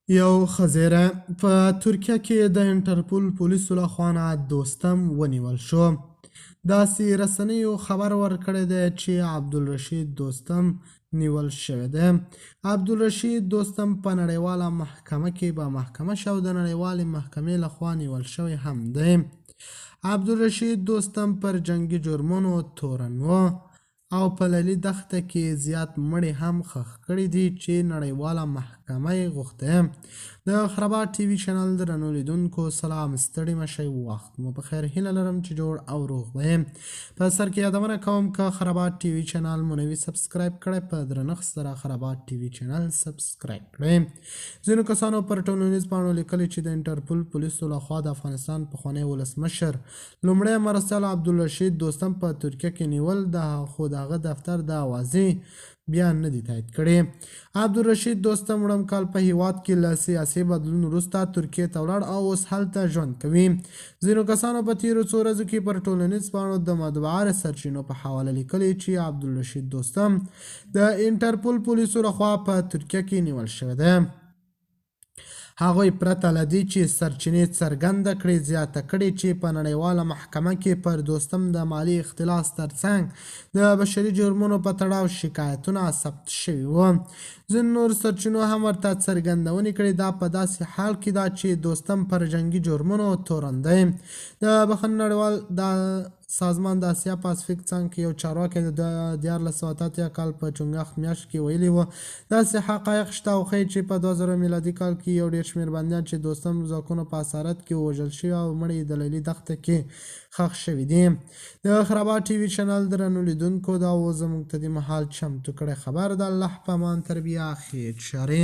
یو خزیره په ترکیه کې د انټرپول پولیسو لخوا نه دوستم ونیول شو. داسې رسنیو خبر ورکړی دی چې عبدالرشید دوستم نیول شوی دی. عبدالرشید دوستم په نړیواله محکمه کې به محکمه شو، د نړیوالې محکمې لخوا نیول شوی هم دی. عبدالرشید دوستم پر جنگي جرمونو تورن و او په لیلي دښته کې زیات مړي هم ښخ کړي دي چې نړیواله محکمه یې غوښتې. د خرابات ټي وي چینل درنو لیدونکو سلام، ستړي مه شئ، وخت مو په خیر. هیله لرم چې جوړ او روغ به یې. په سر کې یادونه کوم که خرابات ټي وي چینل مو نه وي سبسکرایب کړی، په درنښت سره خرابات ټي وي چینل سبسکرایب کړئ. ځینو کسانو پر ټولنیز پاڼو لیکلي چې د انټرپول پولیسو لخوا د افغانستان پخوانی ولسمشر لومړی مرستیال عبدالرشید دوستم په ترکیه کې نیول د خو د هغه دفتر د اوازې بیان نه دی تایید کړی. عبدالرشید دوستم وړم کال په هیواد کې له سیاسي بدلون وروسته ترکیې ته ولاړ او اوس هلته ژوند کوي. ځینو کسانو په تیرو څو ورځو کې پر ټولنیز پاڼو د مدبعه سرچینو په حواله لیکلي چې عبدالرشید دوستم د انټرپول پولیسو لخوا په ترکیه کې نیول شوی دی. هغوی پرته له دې چې سرچینې څرګنده کړي زیاته کړې چې په نړیواله محکمه کې پر دوستم د مالي اختلاس ترڅنګ د بشري جرمونو په تړاو شکایتونه ثبت شوي وو. ځینو نور سرچینو هم ورته څرګندونې کړي. دا په داسې حال کې ده چې دوستم پر جنګي جرمونو تورن دی. د بخښنې نړیوال د سازمان د اسیا پاسفیک څنګ کې یو چارواکي د 1483 کال په چنګاښ میاشت کې ویلي وو داسې حقایق شته او ښیي چې په 2000 میلادي کال کې یو ډېر شمېر بندیان چې دوستم ځواکونو په اسارت کې ووژل شوي او مړي د لیلي دښته کې ښخ شوي دي. د خرابات ټي وي چینل درنو لیدونکو دا و زموږ ته د مهال چمتو کړی خبر د الله په امان تربیه خیر چارې.